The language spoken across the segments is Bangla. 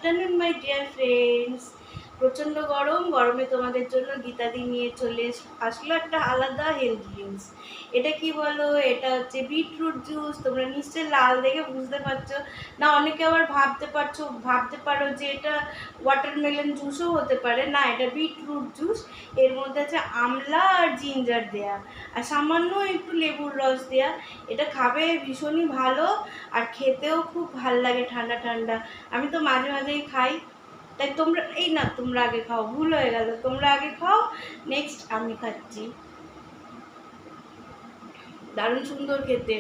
Afternoon my dear friends. প্রচণ্ড গরম, গরমে তোমাদের জন্য গীতাদি নিয়ে চলে আসলো একটা আলাদা হেলথ ড্রিঙ্কস। এটা কি বলো, এটা হচ্ছে বিটরুট জুস। তোমরা নিশ্চয়ই লাল দেখে বুঝতে পারছো না। অনেকে আবার ভাবতে পারো যে এটা ওয়াটারমেলন জুসও হতে পারে। না, এটা বিটরুট জুস। এর মধ্যে আছে আমলা আর জিঞ্জার দেয়া, আর সামান্য একটু লেবুর রস দেয়া। এটা খাবে ভীষণই ভালো, আর খেতেও খুব ভাল লাগে ঠান্ডা ঠান্ডা। আমি তো মাঝে মাঝেই খাই। তাই তোমরা তোমরা আগে খাও, ভুল হয়ে গেল, তোমরা আগে খাও, নেক্সট আমি খাচ্ছি। দারুণ সুন্দর খেতে,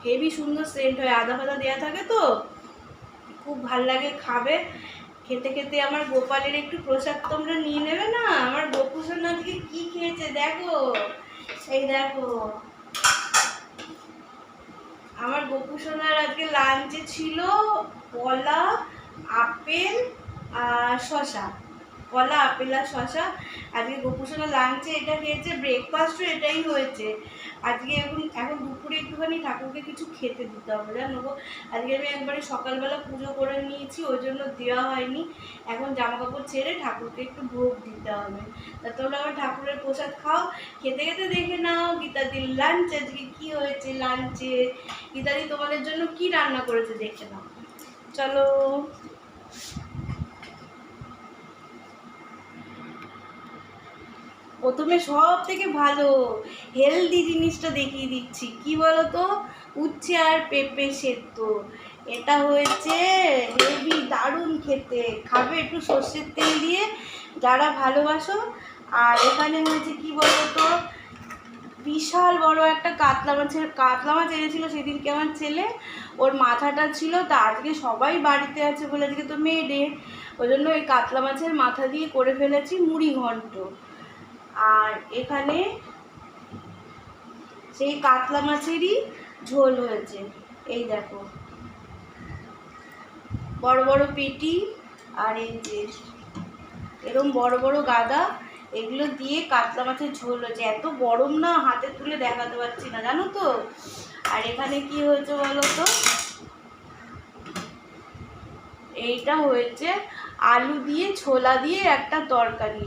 হেভি সুন্দর সেন্ট হয়, আদা ফাদা দেওয়া থাকে তো খুব ভাল লাগে। খাবে, খেতে খেতে আমার গোপালের একটু প্রসাদ তোমরা নিয়ে নেবে না। আমার গোপুসোন আজকে কি খেয়েছে দেখো, এই দেখো আমার গোপুসোনার আজকে লাঞ্চে ছিল কলা, আপেল আর শশা। কলা, আপেল আর শশা। আজকে গোপুসোনা লাঞ্চে এটা খেয়েছে, ব্রেকফাস্টও এটাই হয়েছে আজকে। এখন দুপুরে একটুখানি ঠাকুরকে কিছু খেতে দিতে হবে, জানো গো। আজকে আমি একবারে সকালবেলা পুজো করে নিয়েছি, ওই জন্য দেওয়া হয়নি। এখন জামা কাপড় ছেড়ে ঠাকুরকে একটু ভোগ দিতে হবে। তা তোমরা আবার ঠাকুরের প্রসাদ খাও। খেতে খেতে দেখে নাও গীতাদির লাঞ্চ আজকে কি হয়েছে। লাঞ্চে গীতাদি তোমাদের জন্য কি রান্না করেছে দেখে নাও, চলো। প্রথমে সব থেকে ভালো হেলদি জিনিসটা দেখিয়ে দিচ্ছি, কি বলো তো, উচ্ছে আর পেঁপে সেদ্ধ। এটা হয়েছে হেভি দারুণ খেতে, খাবে একটু সর্ষের তেল দিয়ে যারা ভালোবাসো। আর এখানে হয়েছে কি বলো তো, বিশাল বড় একটা কাতলা মাছ এনেছিল সেদিনকে আমার ছেলে। ওর মাথাটা ছিল, তা আজকে সবাই বাড়িতে আছে বলে আজকে তো মে ডে, ওই জন্য ওই কাতলা মাছের মাথা দিয়ে করে ফেলেছি মুড়ি ঘন্ট। আর এখানে সেই কাতলা মাছেরই ঝোল হয়েছে, এই দেখো বড় বড় পেটি, আর এই যে এরকম বড় বড় গাদা, এগুলো দিয়ে কাতলা মাছের ঝোল হয়েছে। এত গরম না, হাতে তুলে দেখাতে পারছি না, জানো তো। আর এখানে কি হয়েছে বলো তো, এইটা হয়েছে আলু দিয়ে ছোলা দিয়ে একটা তরকারি,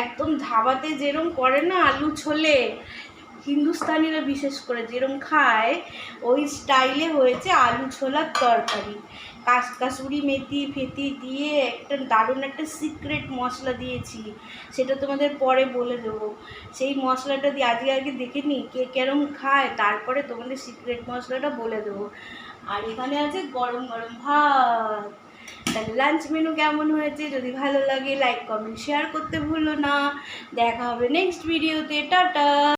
একদম ধাবাতে যেরকম করে না আলু ছোলে, হিন্দুস্তানিরা বিশেষ করে যেরকম খায় ওই স্টাইলে হয়েছে আলু ছোলার তরকারি। কাসুরি মেথি ফেতি দিয়ে একটা দারুণ একটা সিক্রেট মশলা দিয়েছি, সেটা তোমাদের পরে বলে দেবো। সেই মশলাটা দিয়ে আগে দেখে নিই কে কেরম খায়, তারপরে তোমাদের সিক্রেট মশলাটা বলে দেবো। আর এখানে আছে গরম গরম ভাত। তাহলে লাঞ্চ মেনু কেমন হয়েছে, যদি ভালো লাগে লাইক কমেন্ট শেয়ার করতে ভুলো না। দেখা হবে নেক্সট ভিডিওতে, টাটা।